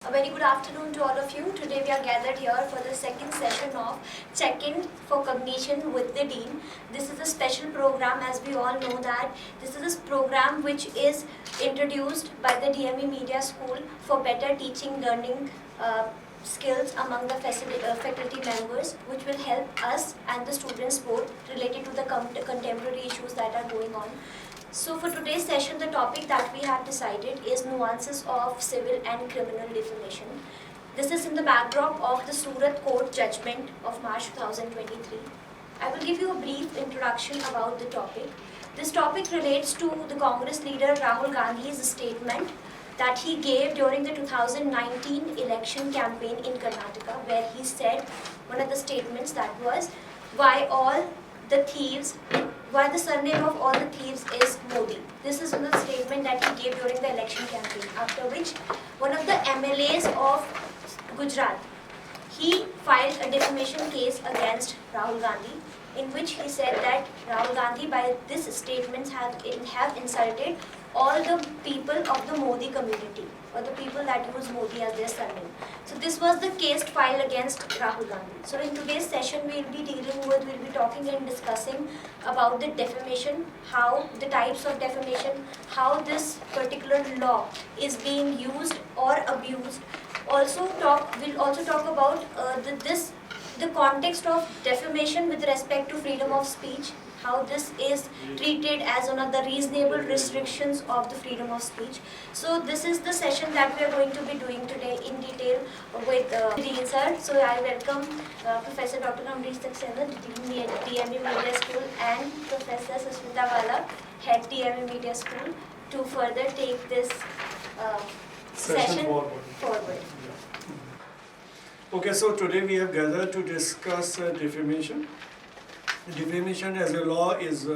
A very good afternoon to all of you. Today we are gathered here for the second session of Check-in for Cognition with the Dean. This is a special program, as we all know that this is a program which is introduced by the DME Media School for better teaching, learning skills among the faculty members, which will help us and the students both related to the contemporary issues that are going on. So for today's session, the topic that we have decided is nuances of civil and criminal defamation. This is in the backdrop of the Surat Court judgment of March 2023. I will give you a brief introduction about the topic. This topic relates to the Congress leader Rahul Gandhi's statement that he gave during the 2019 election campaign in Karnataka, where he said one of the statements that was, why the surname of all the thieves is Modi. This is the statement that he gave during the election campaign, after which one of the MLAs of Gujarat, he filed a defamation case against Rahul Gandhi, in which he said that Rahul Gandhi by this statement have insulted all the people of the Modi community, or the people that use Modi as their surname. So this was the case filed against Rahul Gandhi. So in today's session we'll be talking and discussing about the defamation, how the types of defamation, how this particular law is being used or abused. We'll also talk about the context of defamation with respect to freedom of speech, how this is treated as one of the reasonable restrictions of the freedom of speech. So this is the session that we are going to be doing today in detail with Dean sir. So I welcome Professor Dr. Amrish Saxena, Dean DME Media School, and Professor Susmita Bala, Head DME Media School, to further take this session forward. Okay, so today we have gathered to discuss defamation. Defamation as a law is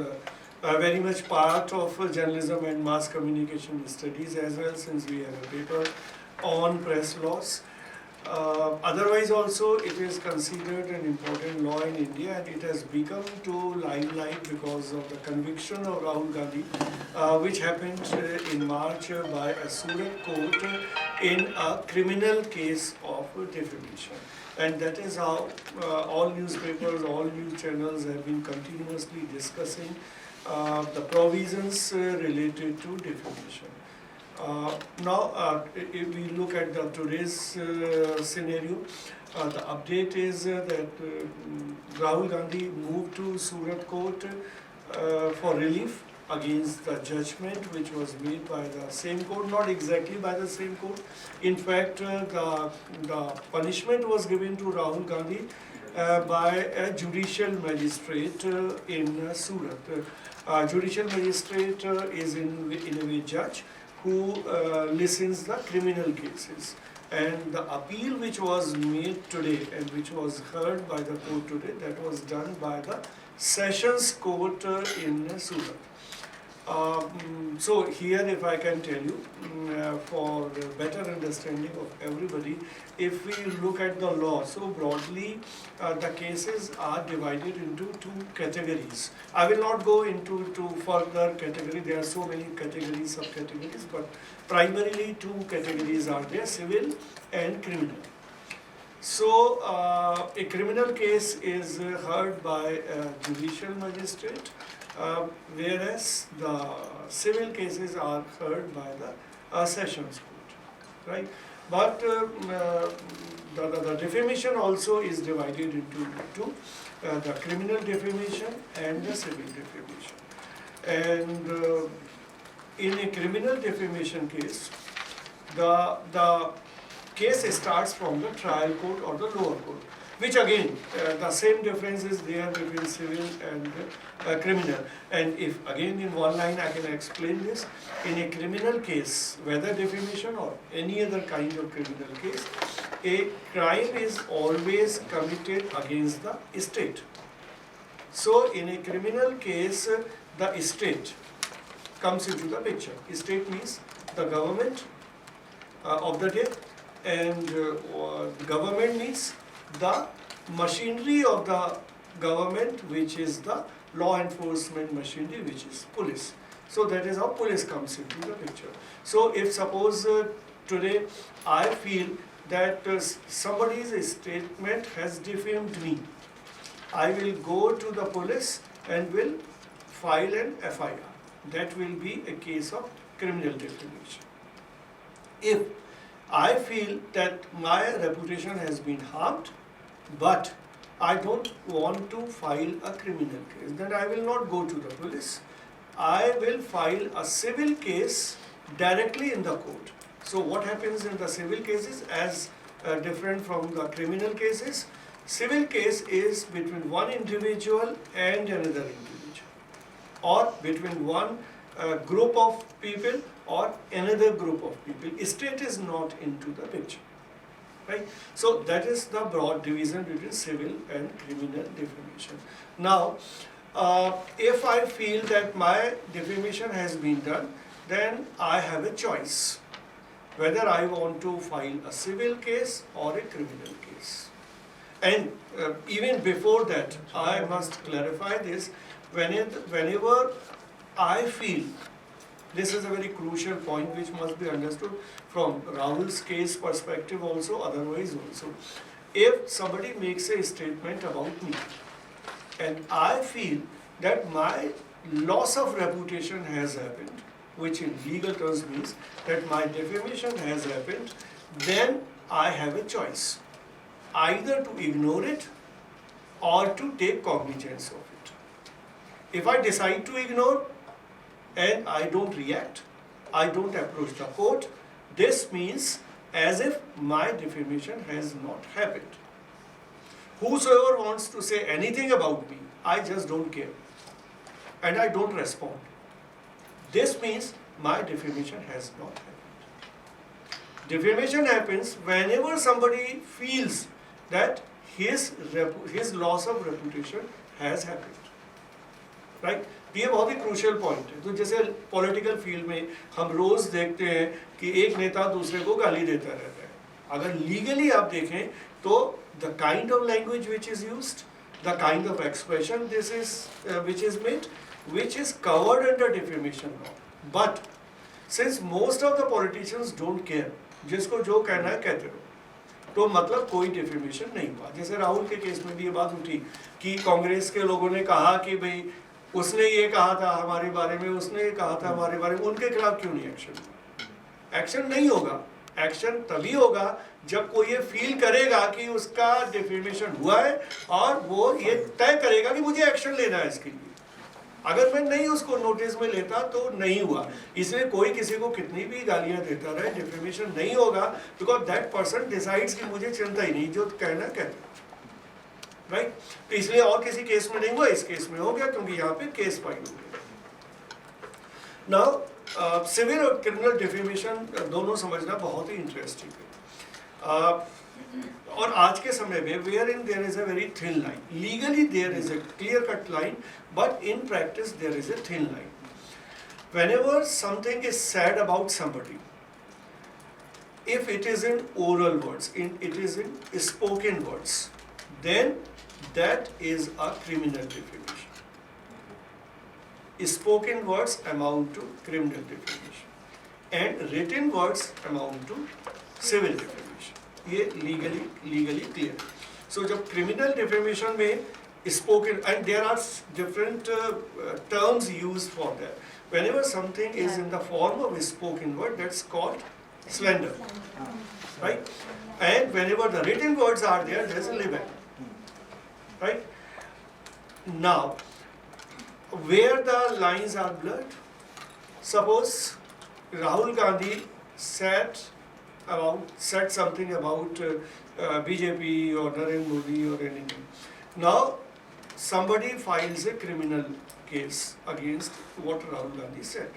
very much part of journalism and mass communication studies as well, since we have a paper on press laws. Otherwise also it is considered an important law in India, and it has become to limelight because of the conviction of Rahul Gandhi, which happened in March by a Surat court in a criminal case of defamation. And that is how all newspapers, all news channels have been continuously discussing the provisions related to defamation. Now, if we look at today's scenario, the update is that Rahul Gandhi moved to Surat court for relief against the judgment which was made by the same court, not exactly by the same court. In fact, the punishment was given to Rahul Gandhi by a judicial magistrate in Surat. Judicial magistrate is in a way judge who listens the criminal cases. And the appeal which was made today and which was heard by the court today, that was done by the Sessions Court in Surat. So here, if I can tell you, for better understanding of everybody, if we look at the law, so broadly the cases are divided into two categories. I will not go into further category, there are so many categories, subcategories, but primarily two categories are there, civil and criminal. So a criminal case is heard by a judicial magistrate, whereas the civil cases are heard by the sessions court, right? But the defamation also is divided into two, the criminal defamation and the civil defamation. And in a criminal defamation case, the case starts from the trial court or the lower court, which again, the same difference is there between civil and criminal. And if again in one line I can explain this, in a criminal case, whether defamation or any other kind of criminal case, a crime is always committed against the state. So in a criminal case, the state comes into the picture. State means the government of the day, and government means the machinery of the government, which is the law enforcement machinery, which is police. So that is how police comes into the picture. So if suppose today I feel that somebody's statement has defamed me. I will go to the police and will file an FIR. That will be a case of criminal defamation. If I feel that my reputation has been harmed, but I don't want to file a criminal case, then I will not go to the police. I will file a civil case directly in the court. So what happens in the civil cases as different from the criminal cases? Civil case is between one individual and another individual, or between one group of people or another group of people. State is not into the picture, right? So that is the broad division between civil and criminal defamation. Now, if I feel that my defamation has been done, then I have a choice whether I want to file a civil case or a criminal case. And even before that, I must clarify this. Whenever I feel, this is a very crucial point which must be understood from Rahul's case perspective also, otherwise also. If somebody makes a statement about me and I feel that my loss of reputation has happened, which in legal terms means that my defamation has happened, then I have a choice, either to ignore it or to take cognizance of it. If I decide to ignore and I don't react, I don't approach the court, this means as if my defamation has not happened. Whosoever wants to say anything about me, I just don't care and I don't respond. This means my defamation has not happened. Defamation happens whenever somebody feels that his loss of reputation has happened, right? ये बहुत ही crucial point है. तो जैसे political field में हम रोज देखते हैं कि एक नेता दूसरे को गाली देता रहता है. अगर लीगली आप देखें तो the kind of language which is used, the kind of expression this is which is made, which is covered under defamation law. But since most of the politicians don't care, जिसको जो कहना है कहते रहो, तो मतलब कोई defamation नहीं हुआ. जैसे राहुल के केस में भी ये बात उठी कि कांग्रेस के लोगों ने कहा कि भाई उसने ये कहा था हमारे बारे में, उसने ये कहा था हमारे बारे में, उनके खिलाफ क्यों नहीं एक्शन हुआ? एक्शन नहीं होगा. एक्शन तभी होगा जब कोई ये फील करेगा कि उसका डिफेमेशन हुआ है और वो ये तय करेगा कि मुझे एक्शन लेना है इसके लिए. अगर मैं नहीं उसको नोटिस में लेता तो नहीं हुआ. इसलिए कोई किसी को कितनी भी गालियां देता रहे, डिफेमेशन नहीं होगा, बिकॉज दैट पर्सन डिसाइड्स कि मुझे चिंता ही नहीं, जो कहना कहता, राइट? तो इसलिए और किसी केस में नहीं हुआ, इस केस में हो गया क्योंकि यहाँ पे केस फाइल हो गया. नाउ सिविल और क्रिमिनल डिफेमेशन दोनों समझना बहुत ही इंटरेस्टिंग है. और आज के समय में wherein there is a very thin line. Legally there is a clear cut line, but in practice there is a thin line. Whenever something is said about somebody, if it is in oral words, it is in spoken words, then that is a criminal defamation. Spoken words amount to criminal defamation and written words amount to civil defamation. ये legally clear. So जब criminal defamation में spoken, and there are different terms used for that. Whenever something is in the form of a spoken word, that's called slander, right? And whenever the written words are there, there's a libel, right? Now, where the lines are blurred, suppose Rahul Gandhi said something about BJP or Narendra Modi or anything. Now, somebody files a criminal case against what Rahul Gandhi said.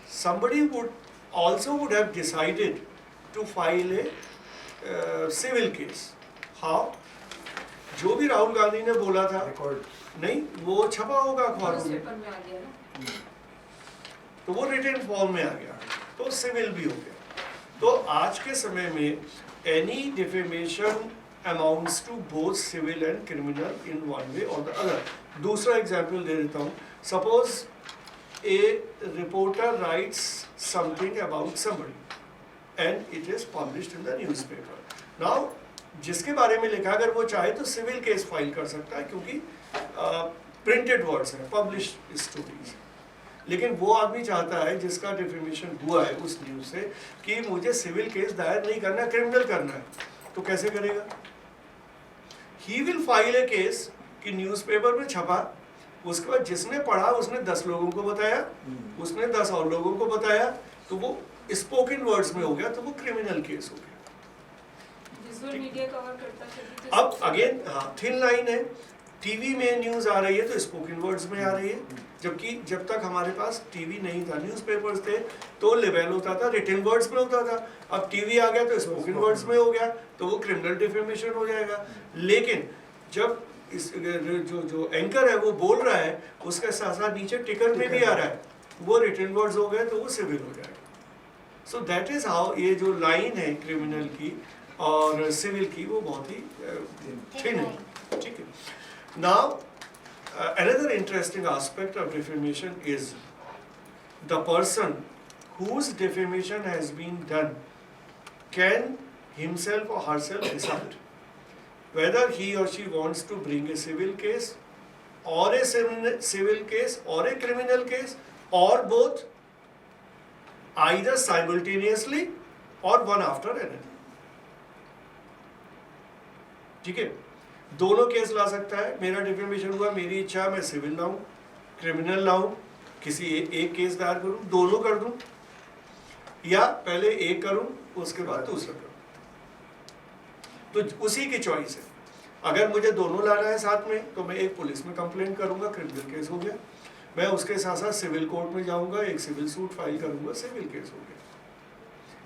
Somebody would have decided to file a civil case. How? जो भी राहुल गांधी ने बोला था नहीं, वो छपा होगा अखबारों में, तो वो रिटन फॉर्म में आ गया, तो सिविल भी हो गया. तो आज के समय में any defamation amounts to both civil and criminal in one way or the other. दूसरा एग्जाम्पल दे देता हूँ. Suppose a reporter writes something about somebody and it is published in the newspaper. Now जिसके बारे में लिखा, अगर वो चाहे तो सिविल केस फाइल कर सकता है, क्योंकि प्रिंटेड वर्ड्स हैं, पब्लिश्ड स्टोरीज। लेकिन वो आदमी चाहता है जिसका डिफेमेशन हुआ है उस न्यूज़ से कि मुझे सिविल केस दायर नहीं करना, क्रिमिनल करना है, तो कैसे करेगा? He will file A case कि न्यूज़पेपर में छपा, उसके बाद जिसने पढ़ा उसने 10 लोगों को बताया, उसने 10 और लोगों को बताया, तो वो स्पोकन वर्ड्स में हो गया, तो वो क्रिमिनल केस हो गया। विजुअल मीडिया कवर करता है। अब अगेन हाँ, थिन लाइन है, टीवी में न्यूज़ आ रही है तो स्पोकन वर्ड्स में आ रही है, जबकि जब तक हमारे पास टीवी नहीं था, न्यूज़पेपर्स थे, तो लेवल होता था, रिटन वर्ड्स में होता था। अब टीवी आ गया तो स्पोकन वर्ड्स में हो गया, तो वो क्रिमिनल डिफेमेशन हो जाएगा। लेकिन जब इस जो एंकर है वो बोल रहा है, उसके साथ साथ नीचे टिकर में भी आ रहा है, वो रिटन वर्ड्स हो गए तो वो सिविल हो जाएगा। सो दैट इज हाउ ये जो लाइन है क्रिमिनल की और सिविल की, वो बहुत ही थिन है, ठीक है। Now another interesting aspect of defamation is the person whose defamation has been done can himself or herself decide whether he or she wants to bring a civil case or a civil case or a criminal case or both, either simultaneously or one after another, ठीक है। दोनों case ला सकता है, मेरा defamation हुआ, मेरी इच्छा मैं सिविल लाऊं, क्रिमिनल लाऊं, किसी एक केस दायर करूं, दोनों कर दूं, या पहले एक करूं उसके बाद दूसरा करूं, तो उसी की चॉइस है। अगर मुझे दोनों लाना है साथ में, तो मैं एक पुलिस में कंप्लेंट करूंगा, क्रिमिनल केस हो गया, मैं उसके साथ साथ सिविल कोर्ट में जाऊंगा, एक सिविल सूट फाइल करूंगा, सिविल केस हो गया।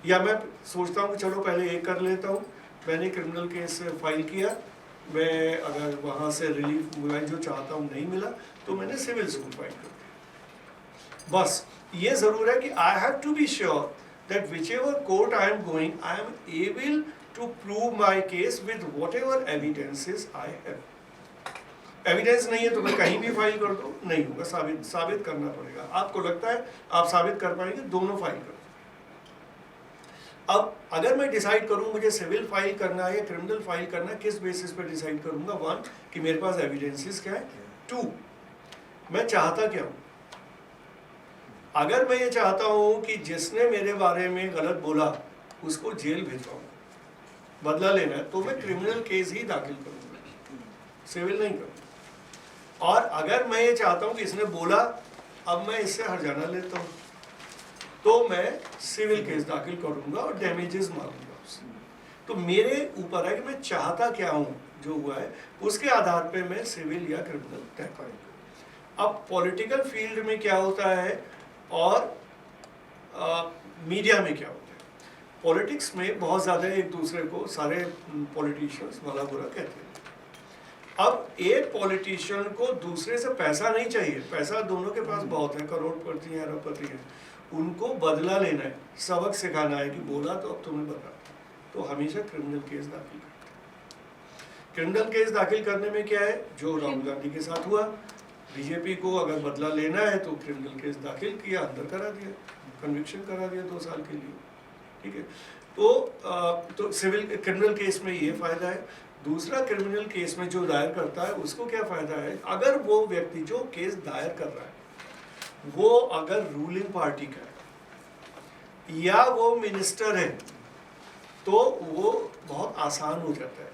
या मैं सोचता हूँ चलो पहले एक कर लेता हूँ, मैंने क्रिमिनल केस फाइल किया, मैं अगर वहाँ से रिलीफ मैं जो चाहता हूँ नहीं मिला, तो मैंने सिविल सूट फाइल कर दिया। बस ये ज़रूर है कि I have to be sure that whichever court I am going, I am able to prove my case with whatever evidences I have. Evidence नहीं है तो मैं कहीं भी फाइल कर दूँ, नहीं होगा, साबित करना पड़ेगा। आपको लगता है आप साबित कर पाएंगे, दोनों फाइल कर। अब अगर मैं डिसाइड करूं मुझे सिविल फाइल करना है या क्रिमिनल फाइल करना है, किस बेसिस पे डिसाइड करूंगा? 1 कि मेरे पास एविडेंसेस क्या है, 2 मैं चाहता क्या हूं। अगर मैं ये चाहता हूं कि जिसने मेरे बारे में गलत बोला उसको जेल भिजवाऊं, बदला लेना है, तो मैं क्रिमिनल केस ही दाखिल करूंगा, सिविल नहीं करूंगा। और अगर मैं ये चाहता हूं कि इसने बोला अब मैं इससे हर्जाना लेता हूं, तो मैं सिविल केस दाखिल करूंगा और डैमेजेस मांगूंगा उससे। तो मेरे ऊपर है कि मैं चाहता क्या हूं, जो हुआ है उसके आधार पे मैं सिविल या क्रिमिनल तय करूंगा। अब पॉलिटिकल फील्ड में क्या होता है और मीडिया में क्या होता है? पॉलिटिक्स में बहुत ज़्यादा एक दूसरे को सारे पॉलिटिशियंस भला बुरा कहते हैं। अब एक पॉलिटिशियन को दूसरे से पैसा नहीं चाहिए, पैसा दोनों के पास बहुत है, करोड़पति हैं, अरबपति हैं, उनको बदला लेना है, सबक सिखाना है कि बोला तो अब तुम्हें बता, तो हमेशा क्रिमिनल केस दाखिल करते हैं। क्रिमिनल केस दाखिल करने में क्या है, जो राहुल गांधी के साथ हुआ, बीजेपी को अगर बदला लेना है तो क्रिमिनल केस दाखिल किया, अंदर करा दिया, कन्विक्शन करा दिया 2 साल के लिए, ठीक है। तो सिविल क्रिमिनल केस में ये फायदा है। दूसरा, क्रिमिनल केस में जो दायर करता है उसको क्या फायदा है, अगर वो व्यक्ति जो केस दायर कर रहा है वो अगर रूलिंग पार्टी का है या वो मिनिस्टर है, तो वो बहुत आसान हो जाता है,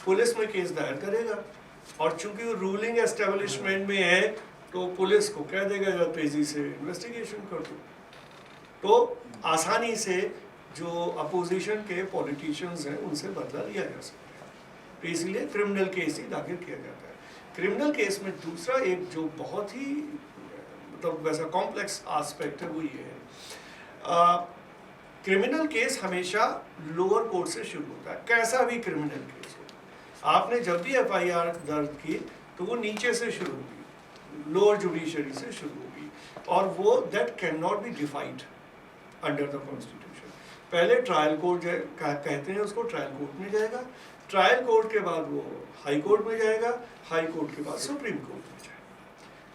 पुलिस में केस दायर करेगा, और चूंकि वो रूलिंग एस्टेब्लिशमेंट में है तो पुलिस को कह देगा तेजी से इन्वेस्टिगेशन कर दो, तो आसानी से जो अपोजिशन के पॉलिटिशियंस हैं उनसे बदला लिया जा सकता है। तो इसलिए क्रिमिनल केस ही दाखिल किया जाता है। क्रिमिनल केस में दूसरा एक जो बहुत ही मतलब वैसा कॉम्प्लेक्स एस्पेक्ट है वो ये है, क्रिमिनल केस हमेशा लोअर कोर्ट से शुरू होता है, कैसा भी क्रिमिनल केस हो। आपने जब भी एफआईआर दर्ज की तो वो नीचे से शुरू होगी, लोअर जुडिशरी से शुरू होगी, और वो that can not be defined under the constitution. पहले ट्रायल कोर्ट कहते हैं उसको, ट्रायल कोर्ट में जाएगा, ट्रायल कोर्ट के बाद वो हाई कोर्ट में जाएगा, हाई कोर्ट के बाद सुप्रीम कोर्ट में जाएगा।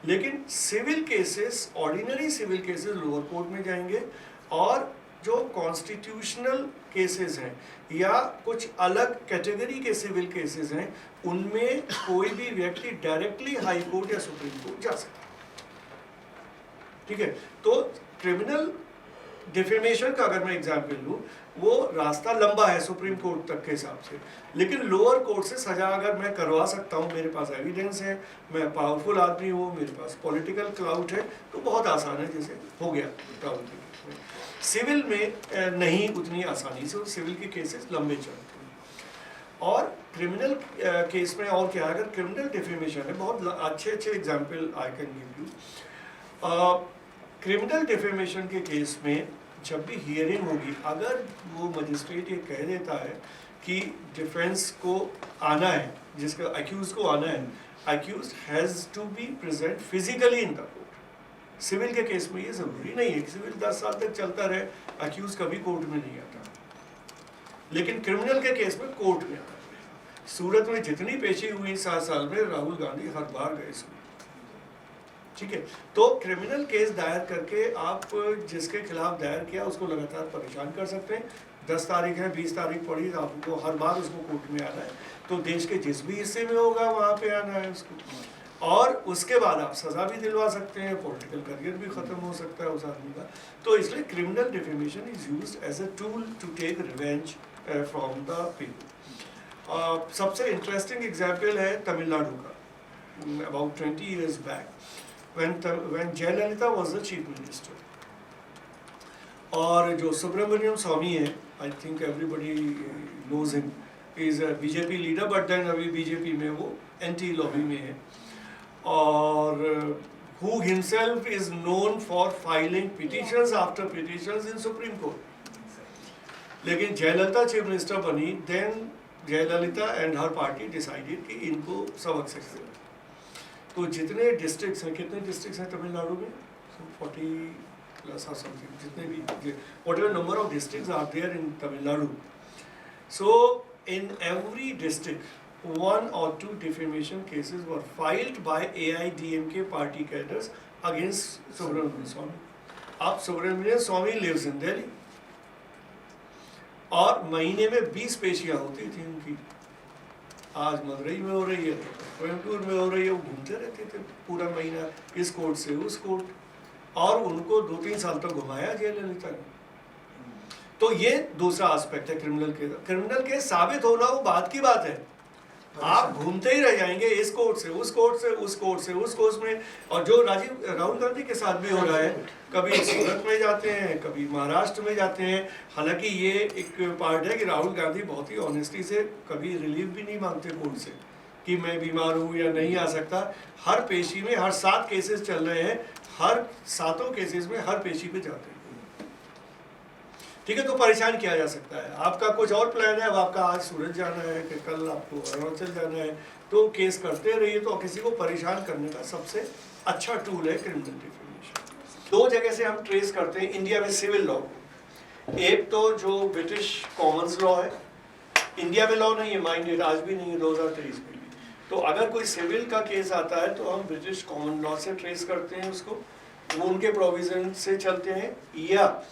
लेकिन civil cases, ordinary civil cases lower court में जाएंगे, और जो कॉन्स्टिट्यूशनल केसेस हैं या कुछ अलग कैटेगरी के सिविल केसेस हैं, उनमें कोई भी व्यक्ति डायरेक्टली हाई कोर्ट या सुप्रीम कोर्ट जा सकता है। ठीक है, तो क्रिमिनल डिफेमेशन का अगर मैं एग्जाम्पल लूँ, वो रास्ता लंबा है सुप्रीम कोर्ट तक के हिसाब से, लेकिन लोअर कोर्ट से सजा अगर मैं करवा सकता हूँ, मेरे पास एविडेंस है, मैं पावरफुल आदमी हूँ, मेरे पास पॉलिटिकल क्लाउड है, तो बहुत आसान है, जैसे हो गया राहुल के केस में। सिविल में नहीं उतनी आसानी से, सिविल के केसेस लंबे चलते हैं। और क्रिमिनल केस में और क्या है, अगर क्रिमिनल डिफेमेशन है, बहुत अच्छे example I can give you. Criminal defamation के केस में जब भी हियरिंग होगी, अगर वो मजिस्ट्रेट ये कह देता है कि डिफेंस को आना है, जिसका अक्यूज को आना है, accused has to be present physically in the court. Civil के केस में ये जरूरी नहीं है, सिविल 10 साल तक चलता रहे, अक्यूज कभी कोर्ट में नहीं आता, लेकिन क्रिमिनल के केस में कोर्ट में आता है। सूरत में जितनी पेशी हुई 7 साल में, राहुल गांधी हर बार गए इसमें। ठीक है, तो क्रिमिनल केस दायर करके आप जिसके खिलाफ दायर किया उसको लगातार परेशान कर सकते हैं। 10 तारीख है, 20 तारीख पड़ी, आपको हर बार उसको कोर्ट में आना है, तो देश के जिस भी हिस्से में होगा वहाँ पे आना है उसको, और उसके बाद आप सज़ा भी दिलवा सकते हैं, पॉलिटिकल करियर भी ख़त्म हो सकता है उस आदमी का। तो इसलिए criminal defamation is used as a tool to take revenge from the people. सबसे इंटरेस्टिंग एग्जाम्पल है तमिलनाडु का, अबाउट 20 years बैक, when Jayalalitha was the chief minister, और जो सुब्रमण्यम स्वामी है, I think everybody knows him, is a BJP leader, but then अभी BJP में वो एंटी लॉबी में है, और who himself is known for filing petitions after petitions in Supreme Court. लेकिन जयललिता चीफ मिनिस्टर बनी, then Jayalalitha and her party decided कि इनको सबक सिखाना। तो जितने डिस्ट्रिक्ट्स हैं, कितने डिस्ट्रिक्ट्स हैं तमिलनाडु में, 40+ or something, जितने भी, whatever number of districts are there in Tamil Nadu, so in every district 1 or 2 defamation cases were filed by AIDMK party cadres against Subramanian Swamy. अब Subramanian Swamy lives in Delhi, और महीने में 20 पेशियां होती थी उनकी। आज मदुरई में हो रही है, कोयम्बटूर में हो रही है, वो घूमते रहते थे पूरा महीना इस कोर्ट से उस कोर्ट, और उनको 2-3 साल तक घुमाया जयललिता ने। तो ये दूसरा एस्पेक्ट है क्रिमिनल केस। क्रिमिनल केस साबित होना वो बात की बात है, आप घूमते ही रह जाएंगे इस कोर्ट से उस कोर्ट से उस कोर्ट से उस कोर्ट में। और जो राहुल गांधी के साथ भी हो रहा है, कभी सूरत में जाते हैं, कभी महाराष्ट्र में जाते हैं। हालांकि ये एक पार्ट है कि राहुल गांधी बहुत ही ऑनेस्टी से कभी रिलीफ भी नहीं मांगते कोर्ट से कि मैं बीमार हूँ या नहीं आ सकता। हर पेशी में, हर 7 केसेस चल रहे हैं, हर 7 केसेस में हर पेशी पे जाते हैं। ठीक है, तो परेशान किया जा सकता है। आपका कुछ और प्लान है, अब आपका आज सूरत जाना है कि कल आपको अरुणाचल जाना है, तो केस करते रहिए। तो किसी को परेशान करने का सबसे अच्छा टूल है क्रिमिनल डिफेमेशन। 2 जगह से हम ट्रेस करते हैं इंडिया में सिविल लॉ को। एक तो जो ब्रिटिश कॉमन्स लॉ है, इंडिया में लॉ नहीं है, माइंडेड आज भी नहीं है, 2023 में भी। तो अगर कोई सिविल का केस आता है तो हम ब्रिटिश कॉमन लॉ से ट्रेस करते हैं उसको, वो उनके प्रोविजन से चलते हैं, या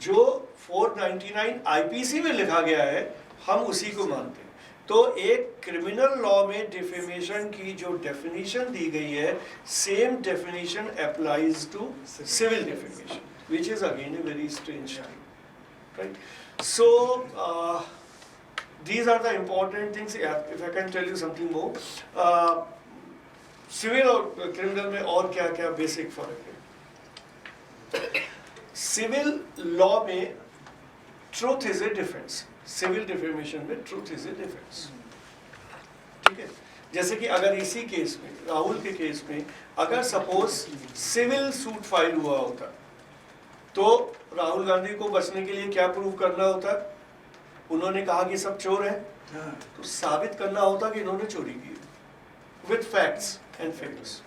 जो 499 आईपीसी में लिखा गया है हम उसी को मानते हैं। तो एक क्रिमिनल लॉ में डिफेमेशन की जो डेफिनेशन दी गई है, same definition applies to civil defamation, which is again a very strange thing, right? So these are the important things. If I can tell you something more, civil और criminal में और क्या क्या बेसिक फर्क है। सिविल लॉ में truth is a defence, civil defamation में truth is a defence. ठीक है, जैसे कि अगर इसी केस में, राहुल के केस में, अगर सपोज सिविल सूट फाइल हुआ होता, तो राहुल गांधी को बचने के लिए क्या प्रूव करना होता? उन्होंने कहा कि सब चोर हैं, तो साबित करना होता कि इन्होंने चोरी की विद फैक्ट्स एंड फिगर्स।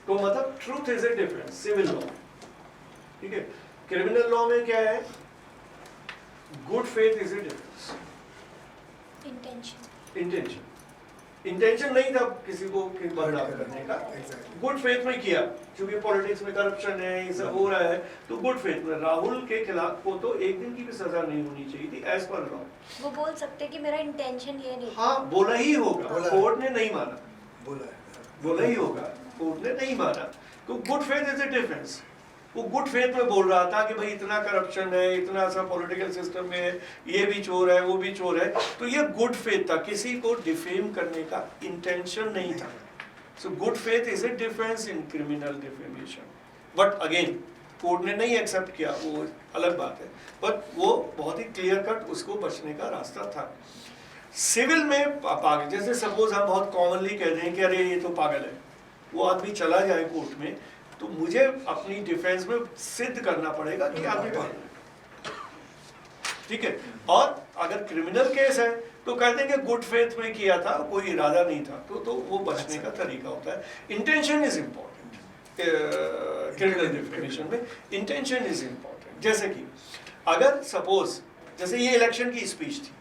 तो मतलब truth is a difference civil law. ठीक है, क्रिमिनल लॉ में क्या है? Good faith is a difference, intention. Intention. Intention नहीं था किसी को बदनाम करने का, Exactly. गुड फेथ में किया, क्योंकि पॉलिटिक्स में करप्शन है, ये सब हो रहा है, तो गुड फेथ में राहुल के खिलाफ को तो एक दिन की भी सजा नहीं होनी चाहिए थी एज पर लॉ। वो बोल सकते कि मेरा इंटेंशन ये नहीं था। हाँ, बोला ही होगा, बोला। कोर्ट ने नहीं माना, बोला है। बोला ही होगा, कोर्ट ने नहीं माना। तो good faith is a difference. वो गुड फेथ में बोल रहा था कि भाई इतना करप्शन है, इतना सा पॉलिटिकल सिस्टम में है, ये भी चोर है, वो भी चोर है, तो ये गुड फेथ था, किसी को डिफेम करने का इंटेंशन नहीं था। So good faith is a difference in criminal defamation. But again court ने नहीं एक्सेप्ट किया, वो अलग बात है, बट वो बहुत ही क्लियर कट उसको बचने का रास्ता था। सिविल में पागल, जैसे सपोज हम बहुत कॉमनली कह दें कि अरे ये तो पागल है, वो आदमी चला जाए कोर्ट में, तो मुझे अपनी डिफेंस में सिद्ध करना पड़ेगा कि आदमी पागल है, ठीक है। और अगर क्रिमिनल केस है तो कह देंगे गुड फेथ में किया था, कोई इरादा नहीं था, तो वो बचने का तरीका होता है। Intention is important criminal defamation में, इंटेंशन इज इम्पोर्टेंट। जैसे कि अगर सपोज जैसे ये इलेक्शन की स्पीच थी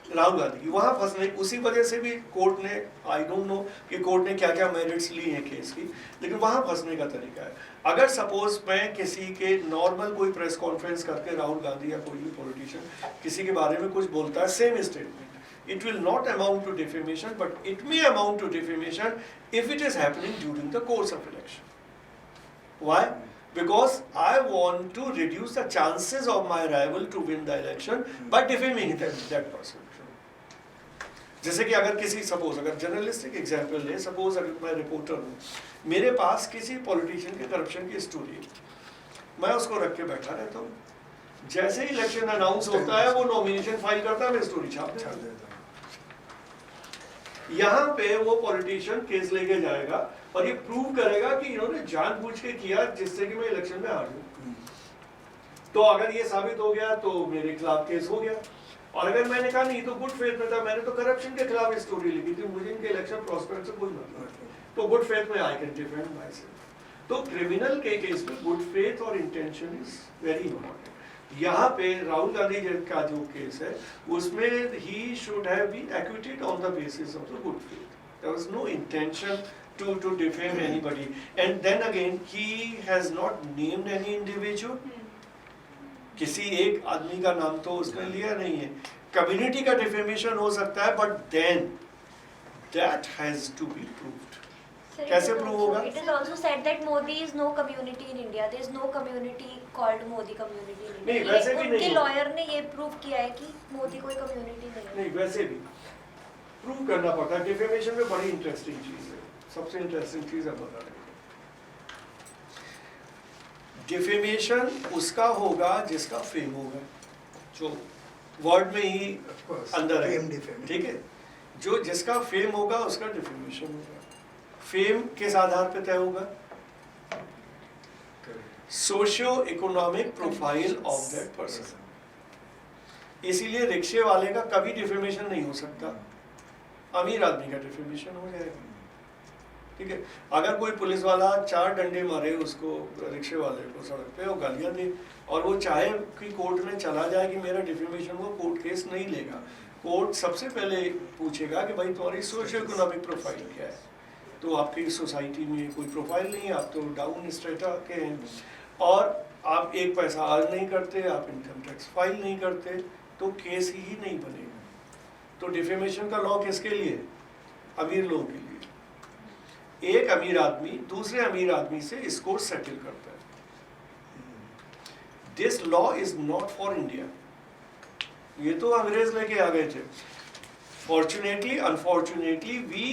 राहुल गांधी की, वहां फंसने उसी वजह से भी कोर्ट ने, आई डोंट नो कि कोर्ट ने क्या क्या मेरिट्स ली हैं केस की, लेकिन वहां फंसने का तरीका है। अगर सपोज मैं किसी के नॉर्मल कोई प्रेस कॉन्फ्रेंस करके राहुल गांधी या कोई भी पॉलिटिशियन किसी के बारे में कुछ बोलता है, same statement, it will not amount to defamation, but it may amount to defamation if it is happening during the course of election. Why? Because I want to reduce the chances of my rival to win the election by defaming that person. जैसे कि अगर किसी suppose, अगर journalistic example ले, suppose अगर मैं reporter हूँ, मेरे पास किसी पॉलिटिशियन के करप्शन की स्टोरी, मैं उसको रख के बैठा रहता हूँ, जैसे ही इलेक्शन अनाउंस होता है वो नॉमिनेशन फाइल करता है, मैं स्टोरी छाप देता हूँ। यहाँ पे वो पॉलिटिशियन केस लेके जाएगा और ये प्रूव करेगा कि इन्होंने जानबूझ के किया जिससे कि मैं इलेक्शन में हार जाऊं। तो अगर ये साबित हो गया तो मेरे खिलाफ केस हो गया, और अगर मैंने कहा नहीं तो गुड फेथ में था, मैंने तो करप्शन के खिलाफ स्टोरी लिखी थी, मुझे इनके इलेक्शन प्रॉस्पेक्ट से कोई मतलब नहीं, तो गुड फेथ में I can defend myself. तो क्रिमिनल के केस में गुड फेथ और इंटेंशन इज वेरी इंपॉर्टेंट। यहाँ पे राहुल गांधी का जो केस है उसमें ही should have been acquitted on the basis of the good faith, there was no intention to defame anybody, and then again he has not named any individual, किसी एक आदमी का नाम तो उसने लिया नहीं है। कम्युनिटी का डिफेमेशन हो सकता है, but then that has to be proved. Sir, कैसे it is प्रूव also- होगा? It is also said that Modi is no community in India. There is no community called Modi community in India. नहीं, वैसे भी उनके नहीं। Lawyer ने ये prove किया है कि मोदी कोई कम्युनिटी नहीं है। नहीं, वैसे भी प्रूव करना पड़ता है। डिफेमेशन में बड़ी इंटरेस्टिंग चीज है, सबसे इंटरेस्टिंग चीज है बता रहे हैं। डिफेमेशन उसका होगा जिसका फेम होगा, जो वर्ड में ही अंदर है, ठीक है। जो जिसका फेम होगा उसका डिफेमेशन होगा। फेम किस आधार पे तय होगा? Socio economic profile of that person. इसीलिए रिक्शे वाले का कभी डिफेमेशन नहीं हो सकता, अमीर आदमी का डिफेमेशन हो जाएगा, ठीक है। अगर कोई पुलिस वाला 4 डंडे मारे उसको, रिक्शे वाले को सड़क पे, और गालियां दे, और वो चाहे कि कोर्ट में चला जाए कि मेरा डिफेमेशन हुआ, कोर्ट केस नहीं लेगा। कोर्ट सबसे पहले पूछेगा कि भाई तुम्हारी सोशियो इकोनॉमिक प्रोफाइल क्या है, तो आपकी सोसाइटी में कोई प्रोफाइल नहीं है, आप तो डाउन स्ट्रेटा के हैं, और आप एक पैसा अर्न नहीं करते, आप इनकम टैक्स फाइल नहीं करते, तो केस ही नहीं बनेगा। तो डिफेमेशन का लॉ किसके लिए? अमीर लोगों के लिए। एक अमीर आदमी दूसरे अमीर आदमी से इसको सेटल करता है। This law is not for India, ये तो अंग्रेज लेके आ गए थे। Fortunately unfortunately we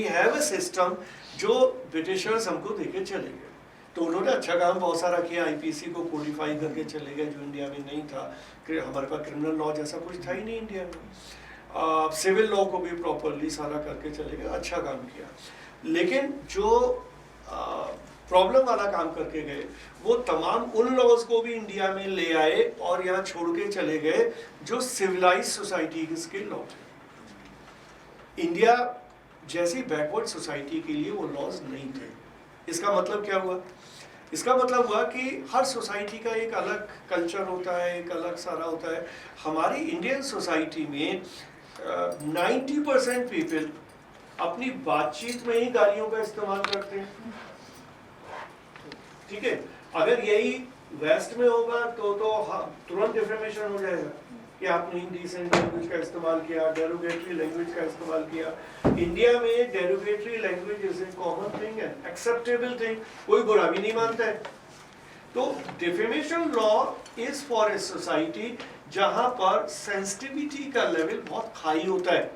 have a system जो ब्रिटिशर्स हमको देके चले गए, तो उन्होंने अच्छा काम बहुत सारा किया, आईपीसी को कोडिफाई करके चले गए जो इंडिया में नहीं था। हमारे पास क्रिमिनल लॉ जैसा कुछ था ही नहीं इंडिया में। सिविल लॉ को भी प्रॉपरली सारा करके चले गए, अच्छा काम किया। लेकिन जो प्रॉब्लम वाला काम करके गए वो तमाम उन लॉज को भी इंडिया में ले आए और यहाँ छोड़ के चले गए जो सिविलाइज सोसाइटी के लॉ थे। इंडिया जैसी बैकवर्ड सोसाइटी के लिए वो लॉज नहीं थे। इसका मतलब क्या हुआ? इसका मतलब हुआ कि हर सोसाइटी का एक अलग कल्चर होता है, एक अलग सारा होता है। हमारी इंडियन सोसाइटी में 90% पीपल अपनी बातचीत में ही गालियों का इस्तेमाल करते हैं, ठीक है। अगर यही वेस्ट में होगा तो तुरंत डिफेमेशन हो जाएगा कि आपने इंडिसेंट लैंग्वेज का इस्तेमाल किया, डेरोगेटरी लैंग्वेज का इस्तेमाल किया। इंडिया में derogatory language is a common thing and acceptable thing, कोई बुरा भी नहीं मानता है। तो defamation law is for a society जहां पर सेंसिटिविटी का लेवल बहुत हाई होता है।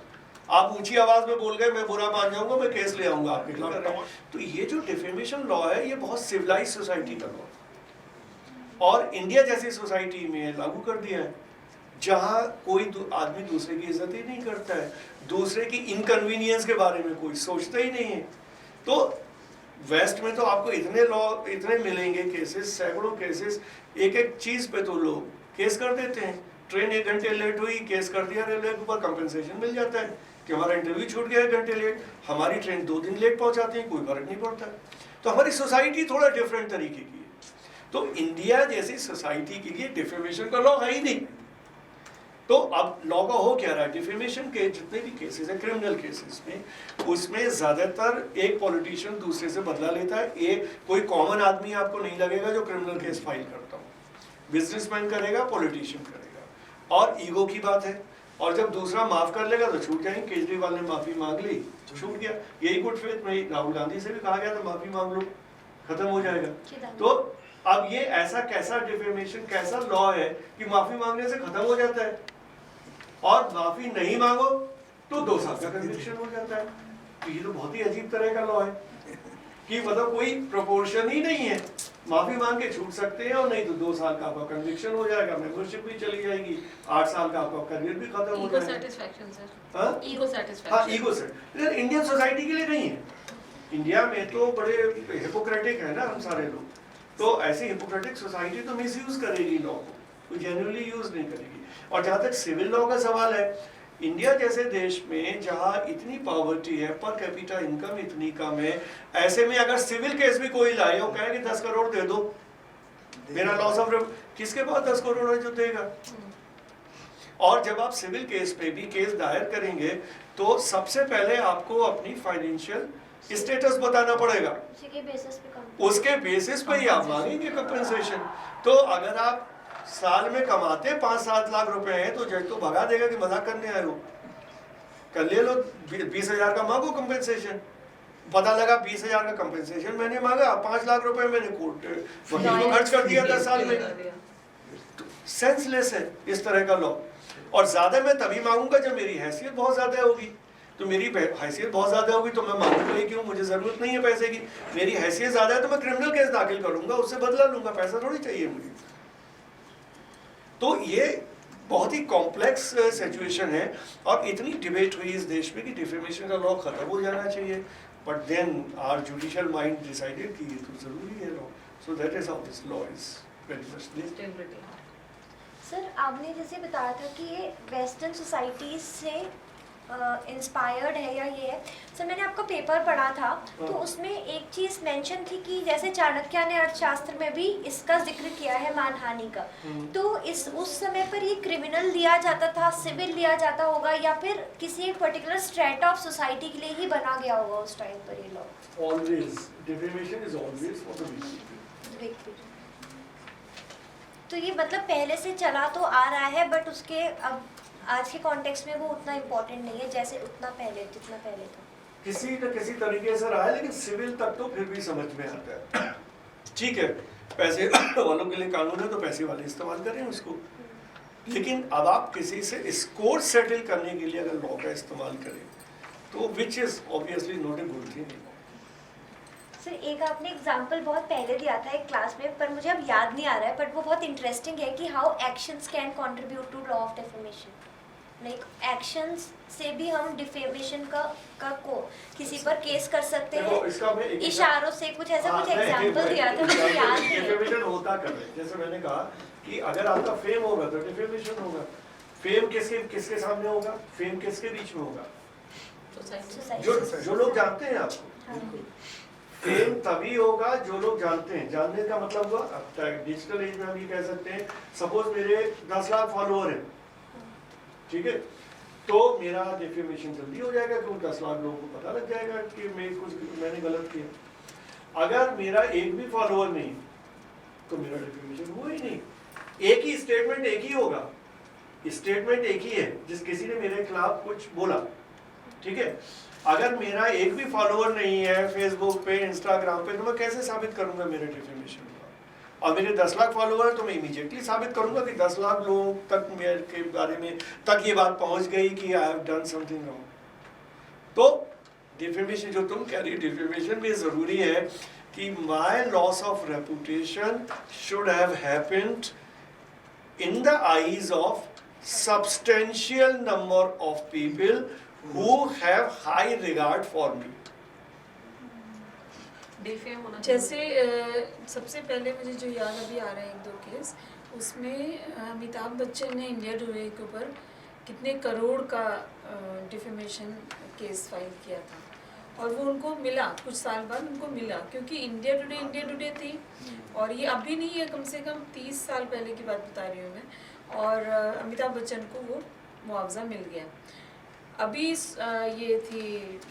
आप ऊंची आवाज में बोल गए, मैं बुरा मान जाऊंगा, मैं केस ले आऊंगा आपके खिलाफ। तो ये जो डिफेमेशन लॉ है ये बहुत सिविलाइज सोसाइटी का लॉ और इंडिया जैसी सोसाइटी में लागू कर दिया है जहां कोई आदमी दूसरे की इज्जत ही नहीं करता है, दूसरे की इनकन्वीनियंस के बारे में कोई सोचता ही नहीं है। तो वेस्ट में तो आपको इतने मिलेंगे केसेस, सैकड़ों केसेस, एक एक चीज पे तो लोग केस कर देते हैं। ट्रेन 1 घंटे लेट हुई, केस कर दिया, रेलवे के ऊपर कंपनसेशन मिल जाता है कि हमारा इंटरव्यू छूट गया 1 घंटे लेट, हमारी ट्रेन 2 दिन लेट पहुंचाती है, कोई फर्क नहीं पड़ता। तो हमारी सोसाइटी थोड़ा डिफरेंट तरीके की है। तो इंडिया जैसी सोसाइटी के लिए डिफेमेशन का लॉ है ही नहीं। तो अब लॉ का हो क्या रहा है, डिफेमेशन के जितने भी केसेस हैं क्रिमिनल केसेस में, उसमें ज्यादातर एक पॉलिटिशियन दूसरे से बदला लेता है। एक कोई कॉमन आदमी आपको नहीं लगेगा जो क्रिमिनल केस फाइल करता हो, बिजनेसमैन करेगा, पॉलिटिशियन करेगा, और ईगो की बात है। और जब दूसरा माफ कर लेगा तो छूट जाएंगे। केजरीवाल ने माफी मांग ली तो छूट गया। यही गुड फेथ में राहुल गांधी से भी कहा गया था माफी मांग लो, खत्म हो जाएगा। तो अब ये ऐसा कैसा डिफेमेशन, कैसा लॉ है कि माफी मांगने से खत्म हो जाता है और माफी नहीं मांगो तो 2 साल का कन्विक्शन हो जाता है। तो ये तो बहुत ही अजीब तरह का लॉ है कि मतलब कोई प्रोपोर्शन ही नहीं है। माफी मांग के छूट सकते हैं और नहीं तो 2 साल का आपका कन्विक्शन हो जाएगा, मेंबरशिप भी चली जाएगी, 8 साल का आपका करियर भी खत्म हो जाएगा। सेटिस्फैक्शन सर, हाँ ईगो सेटिस्फैक्शन। हाँ, ईगो से। लेकिन इंडियन सोसाइटी के लिए नहीं है। इंडिया में तो बड़े हिपोक्रेटिक है ना हम सारे लोग, तो ऐसी हिपोक्रेटिक सोसाइटी तो मिसयूज करेगी लॉ को, कोई जेन्युइनली यूज नहीं करेगी। और जहाँ तक सिविल लॉ का सवाल है, इंडिया जैसे देश में जहाँ इतनी पॉवर्टी है, पर कैपिटा इनकम इतनी कम है, ऐसे में अगर सिविल केस भी कोई लाए और कहे कि 10 करोड़ दे दो, मेरा लॉस ऑफ किसके पास 10 करोड़ है जो देगा। और जब आप सिविल केस पे भी केस दायर करेंगे तो सबसे पहले आपको अपनी फाइनेंशियल स्टेटस बताना पड़ेगा, उसके बेसिस पे ही आप मांगेंगे कंपनसेशन। तो अगर आप साल में कमाते 5-7 लाख रुपए हैं तो जज तो भगा देगा कि मजाक करने आए हो, कर ले लो 20,000 का मांगो कंपनसेशन। पता लगा 20,000 का कंपनसेशन मैंने मांगा, 5 लाख रुपए मैंने कोर्ट वकील को खर्च कर दिया 10 साल में। तो सेंसलेस है इस तरह का लॉ। और ज्यादा मैं तभी मांगूंगा जब मेरी हैसियत बहुत ज्यादा होगी। तो मेरी हैसियत बहुत ज्यादा होगी तो मैं मांगूंगा ही क्यों, मुझे जरूरत नहीं है पैसे की। मेरी हैसियत ज्यादा है तो मैं क्रिमिनल केस दाखिल करूंगा, उससे बदला लूंगा, पैसा थोड़ी चाहिए मुझे। तो ये बहुत ही कॉम्प्लेक्स सिचुएशन है और इतनी डिबेट हुई इस देश में कि डिफेमेशन का लॉ खत्म हो जाना चाहिए, but then our judicial mind decided कि ये तो जरूरी है law. So that is how this law is very much. Sir आपने जैसे बताया था कि ये वेस्टर्न सोसाइटीज से इंस्पायर्ड है या ये है। सर मैंने आपका पेपर पढ़ा था तो उसमें एक चीज़ मेंशन थी कि जैसे चाणक्य ने अर्थशास्त्र में भी इसका जिक्र किया है मानहानि का, तो उस समय पर ये क्रिमिनल लिया जाता था, सिविल लिया जाता होगा या फिर किसी एक पर्टिकुलर स्ट्रेट ऑफ सोसाइटी के लिए ही बना गया होगा उस टाइम पर ये law? Always defamation is always for the weak. तो ये मतलब पहले से चला तो आ रहा है बट उसके अब आज के कॉन्टेक्स्ट में वो उतना इम्पोर्टेंट नहीं है जैसे जितना पहले था। किसी न किसी तरीके से रहा है, लेकिन सिविल तक तो फिर भी समझ में आता है। ठीक है, पैसे वालों के लिए कानून है तो पैसे वाले इस्तेमाल करें उसको, लेकिन अब आप किसी से स्कोर सेटल करने के लिए अगर लॉ का इस्तेमाल करें तो which is obviously not a good thing. Sir एक आपने एग्जाम्पल बहुत पहले दिया था एक क्लास में, पर मुझे अब याद नहीं आ रहा है, बट वो बहुत इंटरेस्टिंग है कि how actions can contribute to law of defamation. Like actions से भी हम डिफेमेशन का को किसी पर केस कर सकते हैं इशारों से, कुछ ऐसा कुछ एग्जांपल दिया था मुझे याद नहीं। डिफेमेशन होता कब है? जैसे मैंने कहा कि अगर आपका फेम होगा तो डिफेमेशन होगा। फेम किसके सामने होगा? फेम किसके बीच में होगा? जो लोग जानते हैं आपको। फेम तभी होगा जो लोग जानते हैं। जानने का मतलब हुआ अब डिजिटल एज में हम ये कह सकते हैं, सपोज मेरे 10 लाख फॉलोअर हैं, ठीक है, तो मेरा डिफेमेशन जल्दी हो जाएगा क्योंकि 10 लाख लोगों को पता लग जाएगा कि मैंने गलत किया। अगर मेरा एक भी फॉलोअर नहीं तो मेरा डिफेमेशन हुआ ही नहीं। एक ही स्टेटमेंट एक ही होगा, स्टेटमेंट एक ही है जिस किसी ने मेरे खिलाफ कुछ बोला, ठीक है। अगर मेरा एक भी फॉलोअर नहीं है फेसबुक पे, इंस्टाग्राम पे, तो मैं कैसे साबित करूंगा मेरे डिफेमेशन हुआ। और मेरे 10 लाख फॉलोअर तो मैं इमीडिएटली साबित करूंगा कि 10 लाख लोगों तक मेरे के बारे में तक ये बात पहुंच गई कि I have done something wrong. तो डिफेमेशन जो तुम कह रही हो, डिफेमेशन में जरूरी है कि my loss of reputation should have happened in the eyes of substantial number of people who have high regard for me. जैसे सबसे पहले मुझे जो याद अभी आ रहा है एक दो केस, उसमें अमिताभ बच्चन ने इंडिया टुडे के ऊपर कितने करोड़ का डिफेमेशन केस फाइल किया था, और वो उनको मिला कुछ साल बाद, उनको मिला क्योंकि इंडिया टुडे थी, और ये अभी नहीं है, कम से कम 30 साल पहले की बात बता रही हूँ मैं, और अमिताभ बच्चन को वो मुआवजा मिल गया। अभी ये थी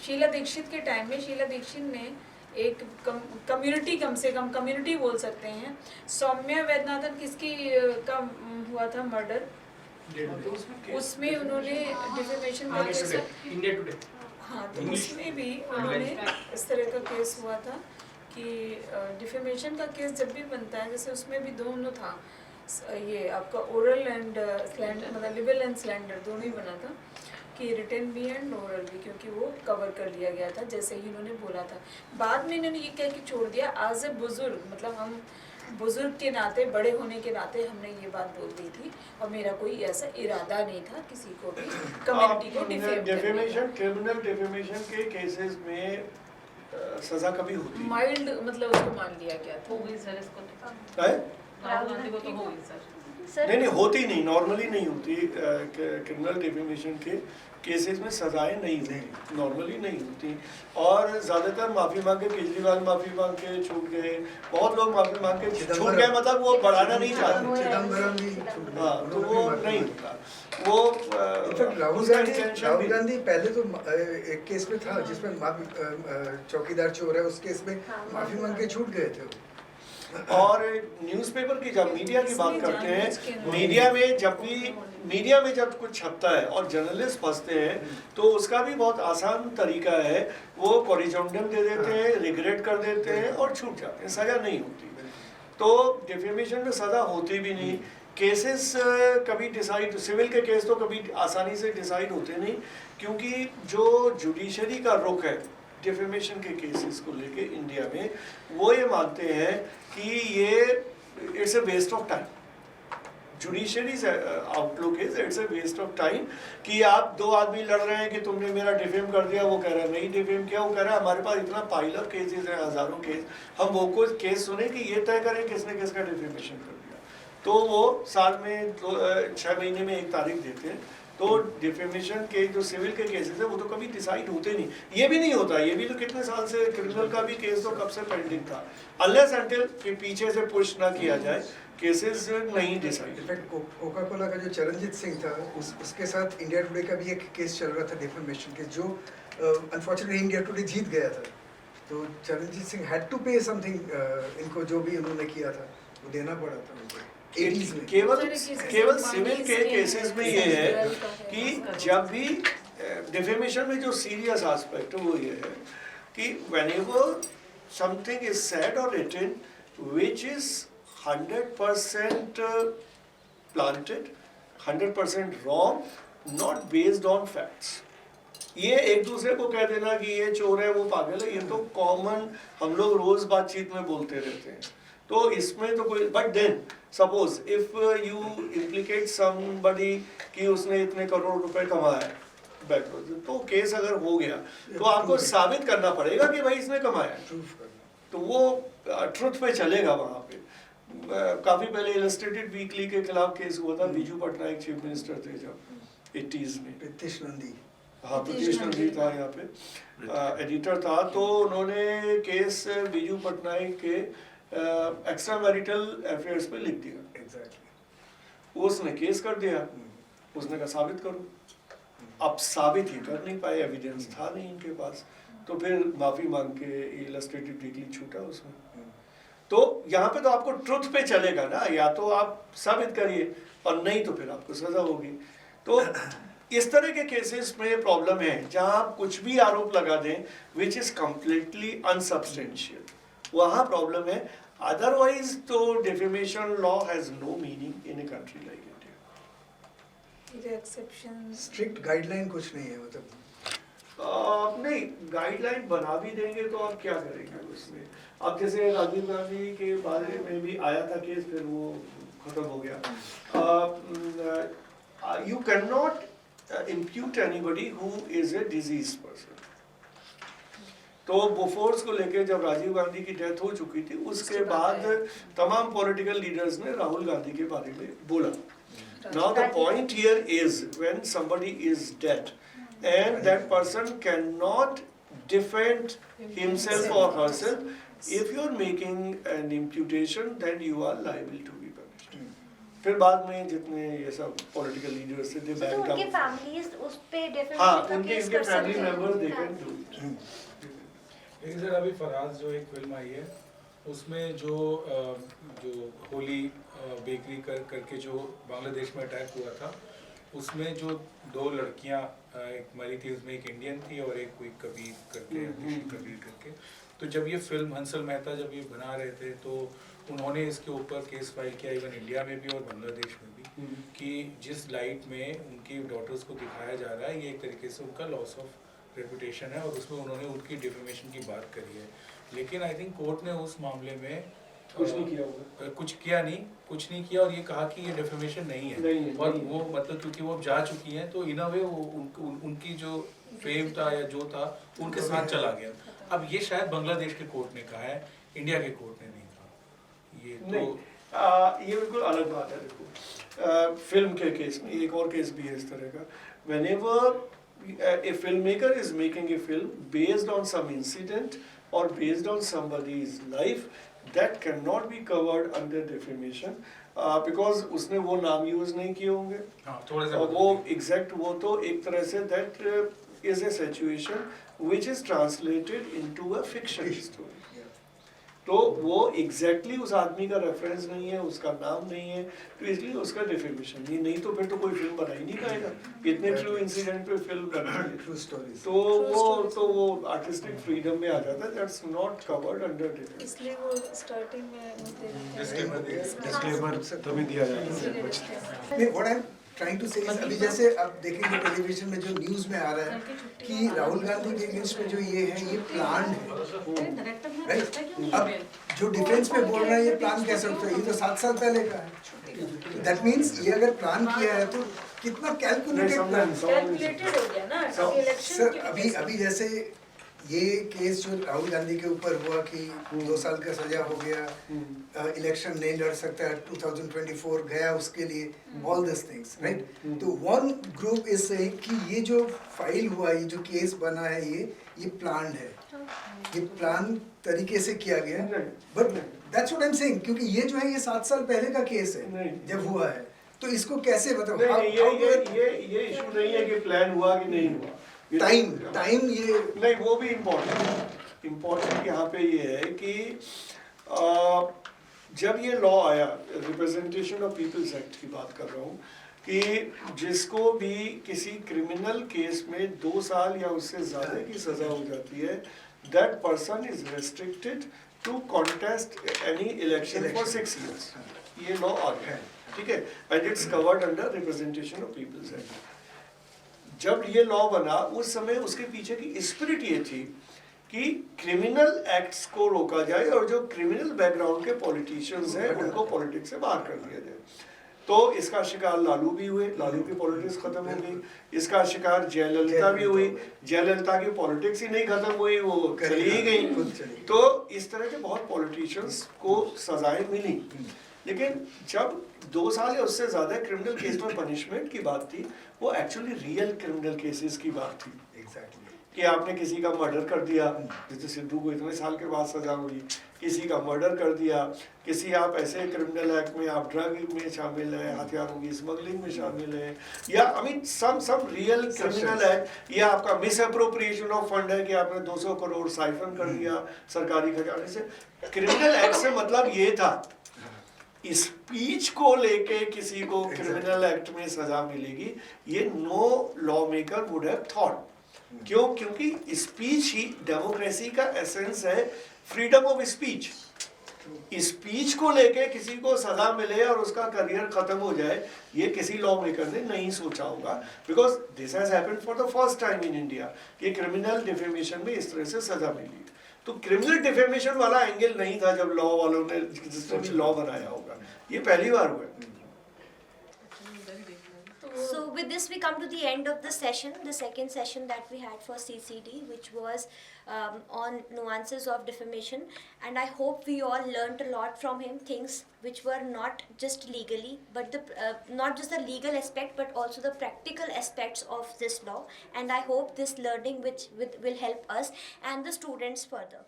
शीला दीक्षित के टाइम में, शीला दीक्षित ने एक कम्युनिटी, कम से कम कम्युनिटी बोल सकते हैं, सौम्या वैद्यनाथन किसकी का हुआ था मर्डर, उसमें उन्होंने डिफेमेशन का केस, इंडिया टुडे, हाँ, तो उसमें भी उन्होंने इस तरह का केस हुआ था कि डिफेमेशन का केस जब भी बनता है, जैसे उसमें भी दोनों था, ये आपका ओरल एंड स्लैंडर, मतलब लिबल एंड स्लैंडर दोनों ही बना था कि रिटन भी एंड ओरल भी, क्योंकि वो कवर कर लिया गया था जैसे ही उन्होंने बोला था। बाद में इन्होंने ये कह के छोड़ दिया, आज ए बुजुर्ग, मतलब हम बुजुर्ग के नाते, बड़े होने के नाते हमने ये बात बोल दी थी, और मेरा कोई ऐसा इरादा नहीं था किसी को भी कम्युनिटी को डिफेम डिफेमेशन, क्रिमिनल डिफेमेशन के केसेस में सजा कभी होती है, माइल्ड, मतलब उसको मान लिया गया था। हो गई सर, इसको तो है? राहुल गांधी को तो हो गई सर। नहीं होती नहीं, नॉर्मली नहीं होती। क्रिमिनल डिफेमेशन के केसेस में सजाएं नहीं होती, नॉर्मली नहीं होती। और ज़्यादातर माफ़ी मांग के, केजरीवाल माफ़ी मांग के छूट गए, बहुत लोग माफ़ी मांग के छूट गए, मतलब वो बढ़ाना नहीं चाहते, हाँ, तो वो नहीं होता वो। राहुल गांधी पहले तो एक केस में था जिसमें चौकीदार चोर है, उस केस में माफ़ी मांग के छूट गए थे। और न्यूज़पेपर की, जब मीडिया की बात करते हैं, मीडिया में जब कुछ छपता है और जर्नलिस्ट फंसते हैं, तो उसका भी बहुत आसान तरीका है, वो कॉरिजोंडम दे देते हैं, रिग्रेट कर देते हैं और छूट जाते हैं, सज़ा नहीं होती। तो डिफेमेशन में सज़ा होती भी नहीं। केसेस कभी डिसाइड, सिविल के केस तो कभी आसानी से डिसाइड होते नहीं, क्योंकि जो जुडिशरी का रुख है डिफेमेशन के केसेस को लेके इंडिया में, वो ये मानते हैं कि ये it's a waste of time. Judiciary's outlook is it's a waste of time, कि आप दो आदमी लड़ रहे हैं कि तुमने मेरा डिफेम कर दिया, वो कह रहा है नहीं डिफेम किया, वो कह रहा है हमारे पास इतना पाइल ऑफ केसेस है, हजारों केस, हम वो कोई केस सुने कि ये तय करें किसने किसका डिफेमेशन कर दिया। तो वो साल में 6 महीने में एक तारीख देते हैं। तो डिफेमेशन के जो सिविल के केसेस है वो तो कभी डिसाइड होते नहीं, ये भी नहीं होता। ये भी तो कितने साल से, क्रिमिनल का भी केस तो कब से पेंडिंग था, अनलेस अनटिल कि पीछे से पुश ना किया जाए, केसेस नहीं डिसाइड। इनफैक्ट कोका कोला का जो चरणजीत सिंह था, उसके साथ इंडिया टुडे का भी एक केस चल रहा था, डिफेमेशन केस, जो अनफॉर्चुनेटली इंडिया टुडे जीत गया था। तो चरणजीत सिंह हैड टू पे समथिंग, इनको जो भी उन्होंने किया था वो देना पड़ा था उनको। केवल सिविल के केसेस में ये है कि जब भी डिफेमेशन में जो सीरियस एस्पेक्ट है वो ये है कि व्हेनेवर समथिंग इज सेड और written which is 100% planted, 100% wrong, not based on facts. ये एक दूसरे को कह देना कि ये चोर है, वो पागल है, ये तो कॉमन हम लोग रोज बातचीत में बोलते रहते हैं। तो इसमें तो कोई, but then suppose if you implicate somebody कि उसने इतने करोड़ रुपए कमाया बैकवर्ड, तो केस अगर हो गया तो आपको साबित करना पड़ेगा कि भाई इसने कमाया, तो वो ट्रुथ पे चलेगा वहाँ पे। काफी पहले इलस्ट्रेटेड वीकली के खिलाफ केस हुआ था, बीजू पटनायक चीफ मिनिस्टर थे जब 80s में, प्रीतिश नंदी, हाँ प्रतीश नंदी था यहाँ पे, एडिटर था। तो उन्होंने केस बीजू पटनायक के एक्स्ट्रा मैरिटल अफेयर्स पे लिख दिया। एग्जैक्टली। उसने केस कर दिया, उसने कहा साबित करो। अब साबित ही कर नहीं पाए, एविडेंस था नहीं इनके पास, तो फिर माफी मांग के इलस्ट्रेटिव वीकली छूटा उसमें। तो यहाँ पे तो आपको ट्रुथ पे चलेगा ना, या तो आप साबित करिए और नहीं तो फिर आपको सजा होगी। तो इस तरह के केसेस में प्रॉब्लम है जहाँ आप कुछ भी आरोप लगा दें विच इज कम्प्लीटली अनसब्सटेंशियल, वहाँ प्रॉब्लम है। अदरवाइज तो defamation law has no meaning in a country like India. Exception strict guideline कुछ नहीं है मतलब? नहीं, गाइडलाइन बना भी देंगे तो आप क्या करेंगे उसमें। अब जैसे राजीव गांधी के बारे में भी आया था केस, फिर वो खत्म हो गया। You can not impute anybody who is a diseased person. तो बोफोर्स को लेके जब राजीव गांधी की डेथ हो चुकी थी, उसके बाद तमाम पॉलिटिकल लीडर्स ने राहुल गांधी के बारे में बोला। Now the point here is when somebody is dead and that person cannot defend himself or herself, if you are making an imputation then you are liable to be punished. फिर बाद में जितने ये सब पॉलिटिकल लीडर्स थे, they तो backed उनके up. Families उस पे हाँ, डेफिनेटली का उनके केस इनके कर फैमिली सकते हैं। Members they can do it. लेकिन सर अभी फराज जो एक फिल्म आई है उसमें जो होली बेकरी करके जो बांग्लादेश में अटैक हुआ था, उसमें जो दो लड़कियां एक मरी थी, उसमें एक इंडियन थी और एक कोई कबीर करके कबीर करके। तो जब ये फिल्म हंसल मेहता जब ये बना रहे थे तो उन्होंने इसके ऊपर केस फाइल किया, इवन इंडिया में भी और बांग्लादेश में भी, कि जिस लाइट में उनकी डॉटर्स को दिखाया जा रहा है ये एक तरीके से उनका लॉस ऑफ रेपुटेशन है, और उसमें उन्होंने उनकी डिफेमेशन की बात करी है। लेकिन आई थिंक कोर्ट ने उस मामले में कुछ नहीं किया होगा, कुछ नहीं किया और ये कहा कि ये डेफेमेशन नहीं है। नहीं है, और नहीं है। वो मतलब क्योंकि वो अब जा चुकी हैं तो इन अ वे उनकी जो फेम था या जो था उनके साथ चला गया। अब ये शायद बांग्लादेश के कोर्ट ने कहा है, इंडिया के कोर्ट ने नहीं कहा। ये तो नहीं, ये बिल्कुल अलग बात है। देखो फिल्म के केस में एक और केस भी है इस तरह का। Whenever a filmmaker is making a film based on some incident or based on somebody's life, that cannot be covered under defamation because उसने वो नाम यूज नहीं किए होंगे। हाँ, थोड़े से और वो एग्जैक्ट वो तो एक तरह से that is a situation which is translated into a fiction story. तो वो एग्जैक्टली उस आदमी का रेफरेंस नहीं है, उसका नाम नहीं है, तो इसलिए उसका डिफेमेशन नहीं तो फिर तो कोई फिल्म बना ही नहीं पाएगा। इतने ट्रू इंसिडेंट पे फिल्म बना है, ट्रू स्टोरीज। तो वो आर्टिस्टिक फ्रीडम में आ जाता है, that's not covered under defamation. इसलिए वो स्टार्टिंग में डिस्क्लेमर तभी दिया जाता है। नहीं, what I'm trying to say is अभी जैसे आप देखेंगे टेलीविजन में जो न्यूज में आ रहा है कि राहुल गांधी के अगेंस्ट में जो ये है ये प्लान है, राइट? अब जो डिफेंस में बोल रहा है ये प्लान कैसे होता है, ये तो 7 साल पहले का है। दैट मीन्स ये अगर प्लान किया है तो कितना कैलकुलेटेड प्लान। कैलकुलेटेड हो गया ना इलेक्शन सर अभी जैसे ये केस जो राहुल गांधी के ऊपर हुआ कि 2 साल का सजा हो गया, इलेक्शन नहीं लड़ सकता, 2024 गया उसके लिए, ऑल दिस थिंग्स, राइट? तो वन ग्रुप इज सेइंग कि ये जो फाइल हुआ, ये जो केस बना है, ये प्लान है, ये प्लान तरीके से किया गया। But that's what I am saying, क्योंकि ये जो है ये 7 साल पहले का केस है जब हुआ है, तो इसको कैसे मतलब ये इशू नहीं है कि प्लान हुआ कि नहीं हुआ, टाइम ये नहीं, वो भी इम्पोर्टेंट यहाँ पे ये है कि जब ये लॉ आया, रिप्रेजेंटेशन ऑफ पीपल्स एक्ट की बात कर रहा हूँ, कि जिसको भी किसी क्रिमिनल केस में 2 साल या उससे ज़्यादा की सज़ा हो जाती है, that person is restricted to contest any election for 6 years। ये लॉ आ गया है, ठीक है, and it's covered under representation of people's act. जब ये लॉ बना उस समय उसके पीछे की स्पिरिट ये थी कि क्रिमिनल एक्ट्स को रोका जाए और जो क्रिमिनल बैकग्राउंड के पॉलिटिशियंस हैं उनको पॉलिटिक्स से बाहर कर दिया जाए। तो इसका शिकार लालू भी हुए, लालू की पॉलिटिक्स खत्म हो गई। इसका शिकार जयललिता भी हुई, जयललिता की पॉलिटिक्स ही नहीं खत्म हुई, वो चली ही गई। तो इस तरह के बहुत पॉलिटिशियंस को सजाएं मिली। लेकिन जब 2 साल या उससे ज़्यादा क्रिमिनल केस में पनिशमेंट की बात थी, वो एक्चुअली रियल क्रिमिनल केसेस की बात थी एग्जैक्टली कि आपने किसी का मर्डर कर दिया, जैसे सिद्धू को इतने साल के बाद सजा हुई, किसी का मर्डर कर दिया, किसी आप ऐसे क्रिमिनल एक्ट में आप ड्रग में शामिल हैं, हथियारों की स्मगलिंग में शामिल हैं, या I mean some real criminal act, या आपका मिस अप्रोप्रिएशन ऑफ फंड है कि आपने 200 करोड़ साइफन कर दिया सरकारी खजाने से। क्रिमिनल एक्ट से मतलब ये था स्पीच को लेके किसी को क्रिमिनल एक्ट में सजा मिलेगी, ये no lawmaker would have thought. क्यों? क्योंकि स्पीच ही डेमोक्रेसी का एसेंस है, फ्रीडम ऑफ स्पीच। स्पीच को लेके किसी को सजा मिले और उसका करियर खत्म हो जाए, ये किसी लॉ मेकर ने नहीं सोचा होगा, because this has happened for the first time in India कि क्रिमिनल डिफेमेशन में इस तरह से सजा मिली। तो क्रिमिनल डिफेमेशन वाला एंगल नहीं था जब लॉ वालों ने जिस लॉ बनाया होगा, ये पहली बार हुआ है। So with this we come to the end of the session, the second session that we had for CCD, which was on nuances of defamation, and I hope we all learnt a lot from him, things which were not just legally but not just the legal aspect but also the practical aspects of this law, and I hope this learning will help us and the students further.